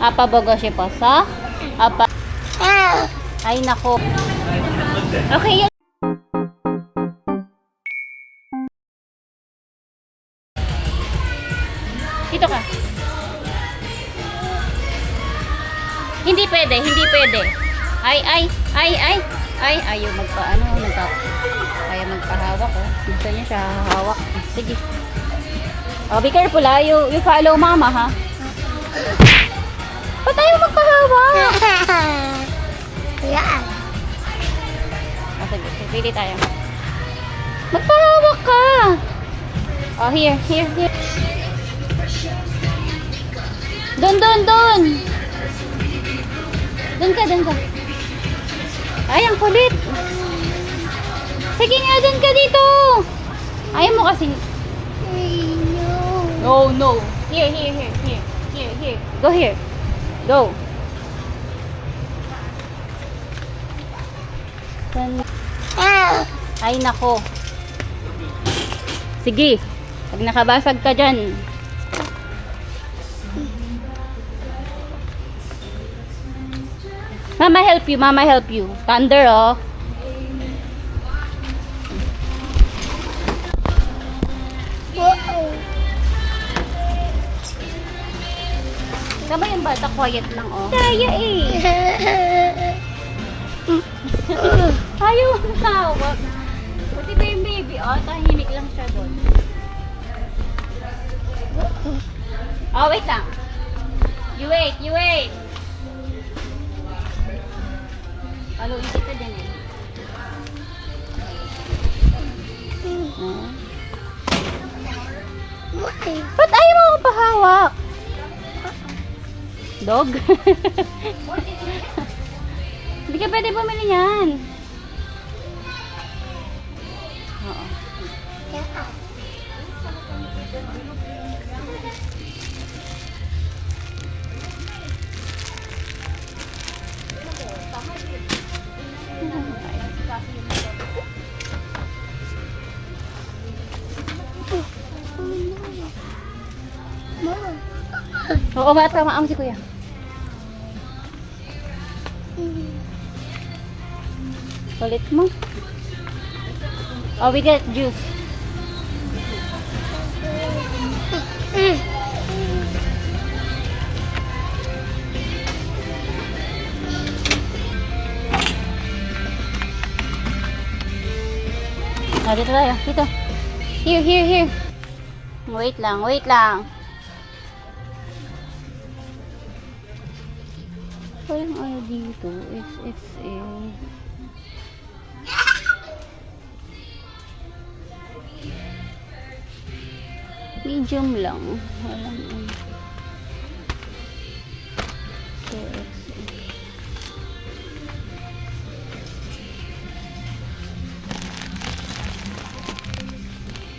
Apa baga siya pa sa? Apa. Ay, nako. Okay, yan. Dito ka. Hindi pwede, hindi pwede. Ay. Ayaw ayaw magpahawak, oh. Gusto niya siya hawak. Sige. Oh, be careful, ha. You follow mama, ha. Ba't ayaw magpahawak? Yan. Oh, sige, pili tayo. Magpahawak ka. Oh, here. Doon. Doon ka. Ay, ang kulit. Sige nga, doon ka dito. Ayaw mo kasi. No. Here. Go here. Go. Ay, nako. Sige. Pag nakabasag ka dyan. Mama help you. Thunder, oh. Tama yung bata, quiet lang, oh. Kaya eh. Ayaw tawag. Pati ba yung baby, oh, tahimik lang siya doon. Oh, wait lang. You wait. Ano, isip ka din eh. Ba't ayaw mo pahawak? Dog? Hindi ka pwede bumili yan. Oo. Oo, tama si kuya. Kulit mo. Oh, we get juice. Oh, dito tayo. Dito. Here. Wait lang. Parang ano dito? XXL. Medium lang. Walang ano. XXL.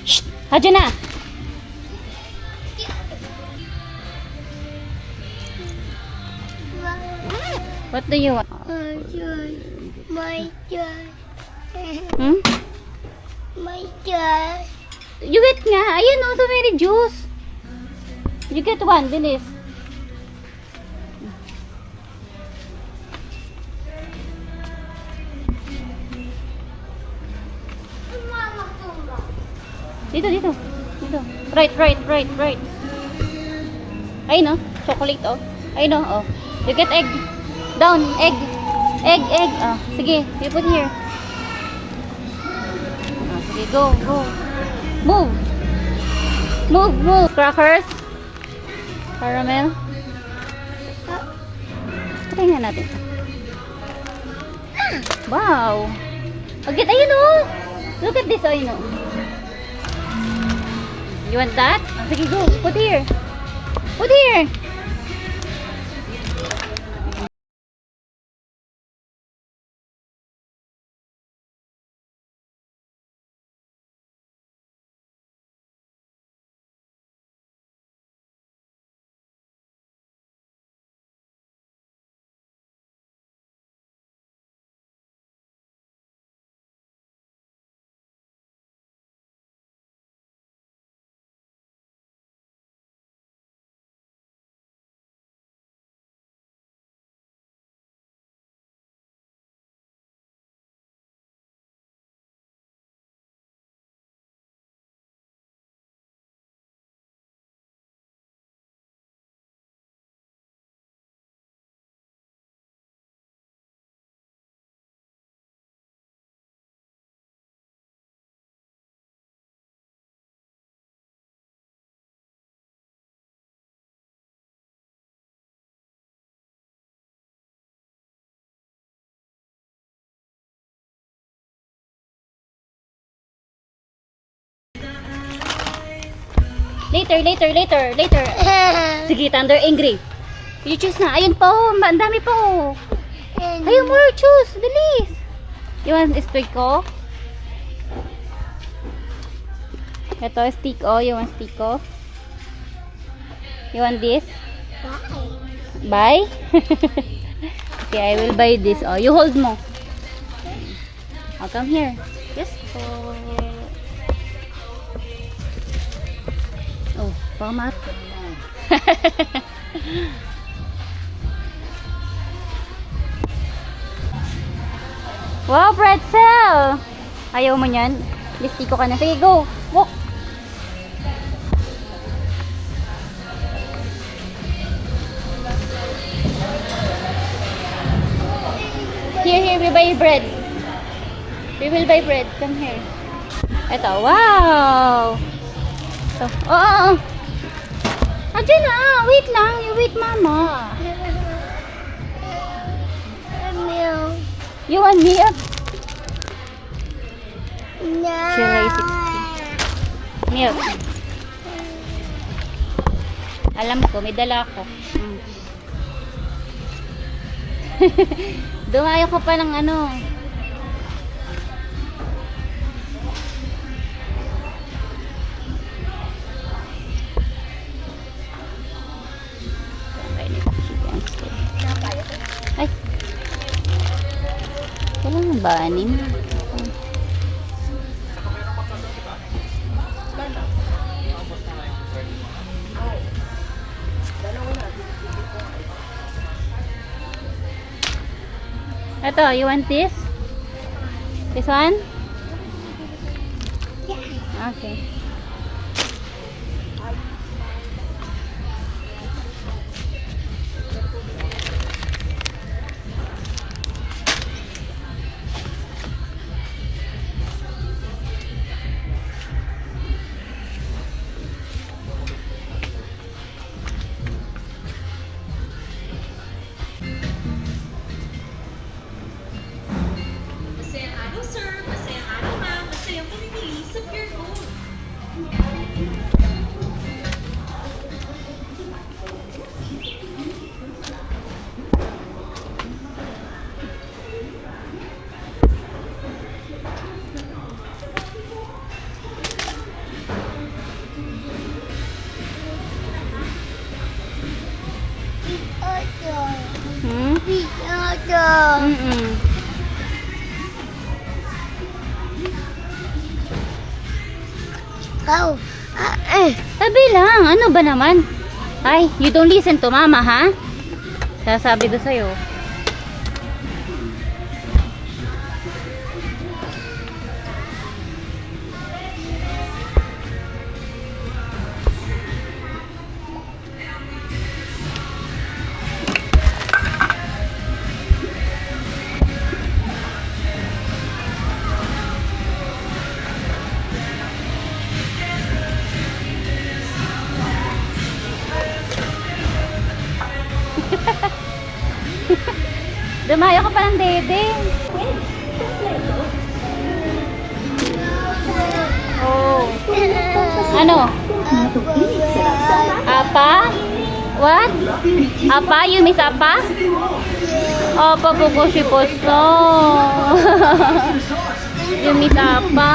Shh! Hadya na! What do you want? My God. Hmm? My God. You get nga. Ayan o, may juice. You get one, bilis. Dito. Right. Ayun o, chocolate o. Ayun o, oh. You get egg. Down, egg. Oh, sige, you put here. Oh, sige, go. Move. Crackers. Caramel. Try nga natin. Wow. Agad, ayun o. Look at this, ayun o. You want that? Oh, sige, go. Put here. Later, later, later, later. Sige, Thunder, angry. You choose na. Ayun pa, oh. Ang dami pa, oh. Ayun, more choose. Bilis. You want stick, oh? Ito, stick, oh. You want stick, oh? You want this? Buy? Okay, I will buy this. Oh, you hold mo. I'll come here. Yes. Oh, pamat. Wow, pretzel! Ayaw mo niyan? Listiko ka na. Sige, go. Walk. Here, we buy bread. We will buy bread. Come here. Ito, wow! Ito. Oh. Diyan na. Wait lang. You wait, mama. Milk. You want milk? No. Chile 60. Milk. Alam ko, may dala ako. Dumayo ko pa ng ano. Ay. Kailangan ba anin? Ito, you want this? This one? Okay. Masayang araw, sir. Masayang araw, ma'am. Masayang pumipili sa Pure Gold. Hmm? Pinoto. Ikaw. Sabi lang, ano ba naman? Ay, you don't listen to mama, ha? Sasabi ko sa'yo. Dumayo ka pa ng dede. Oh. Ano? Apa? What? Apa? You miss apa? Apa pupusiposo. You miss apa?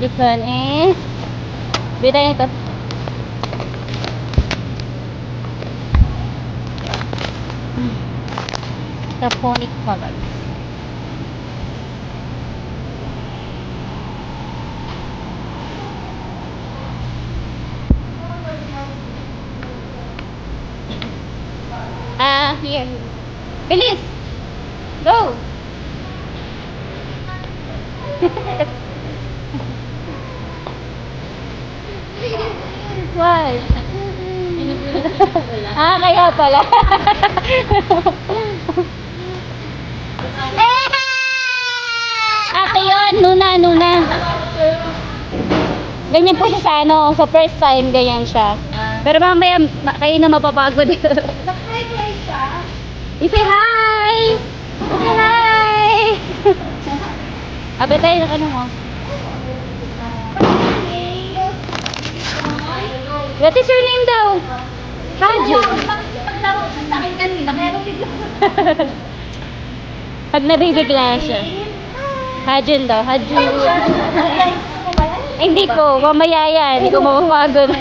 Bukan beda yang itu. Taponik banget. Here. Bilis! Go! What? Ah, kaya pala. Ate yun, Nuna. Ganyan po siya sa ano, sa first time, ganyan siya. Pero mamaya, kayo na mapapagod. Say hi! Say hi! Abe tayo ng ano mo? What is your name daw? Hajun. Pag nabibigla siya. Hajun daw, Hajun. Ay, hindi po, mamaya yan. Hindi ko mapapagod.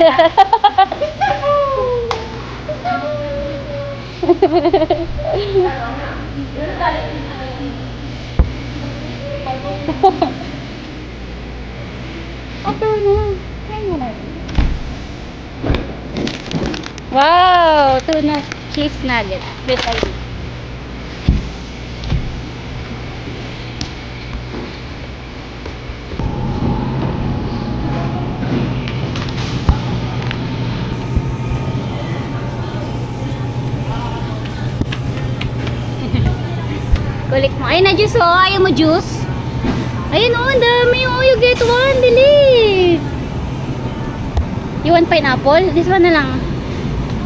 Wow, tuna cheese nugget. With ID. Kulik mo. Ayun na juice oh. Ayaw mo juice? Ayun oh, ang dami oh. You get one. Dali. You want pineapple? This one na lang.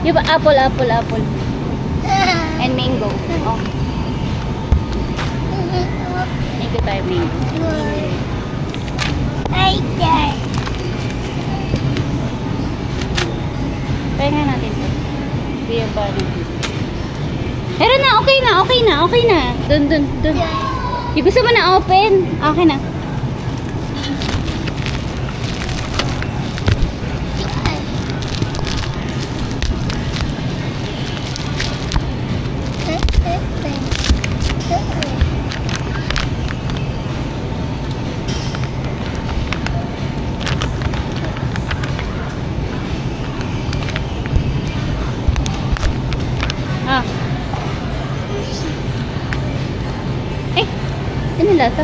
You want apple. And mango. Oh. Mango tayo, mango. Right there. Try nga natin ito. Beer bunny. Meron na, okay na. Dun. Yung gusto mo na open. Okay na. Ah. Eh, ano lasa?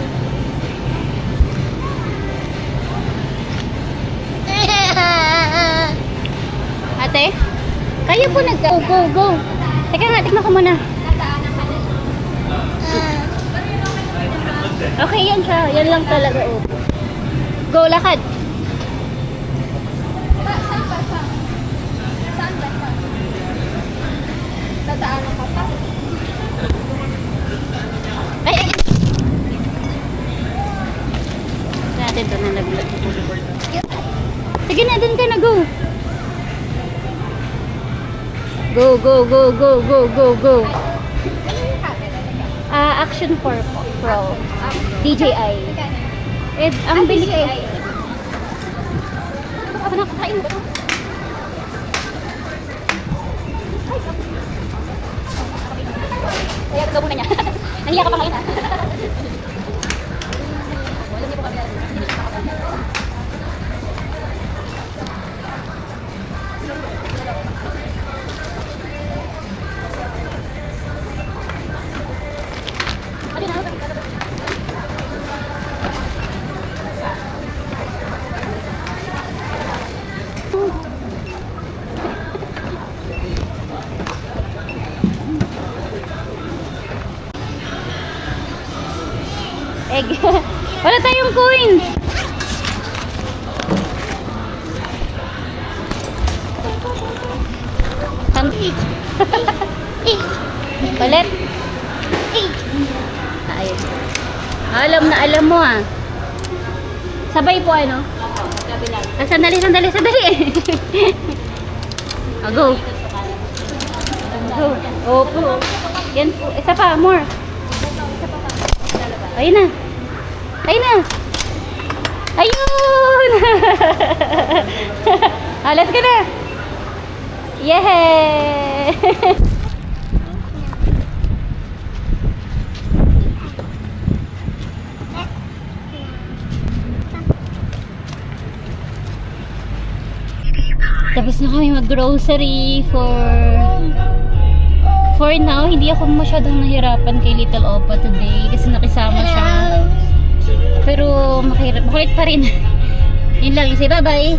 Ate, kayo po go. Teka nga, tikman ko muna. Okay, yan siya. Yan lang talaga. Oh. Go, lakad. Ay. Natin ito na naglag. Sige na, dun ka na, go. Go. Action Pro. DJI. Ang bili ko. Ako nakakain ba ito? Kaya gagawin na niya. Nahiya ka pa ngayon ha. Egg. Wala tayong coins. Palit. Ayun. Alam mo ah. Sabay po ano? Sandali. Go. Opo. Yan po. Isa pa, more. Ayun na. Ayun! Alas ka na. Yay! Tapos na kami mag-grocery for now. Hindi ako masyadong nahirapan kay Little Opa today kasi nakisama siya. Pero makulit pa rin. Yun lang. Say bye-bye.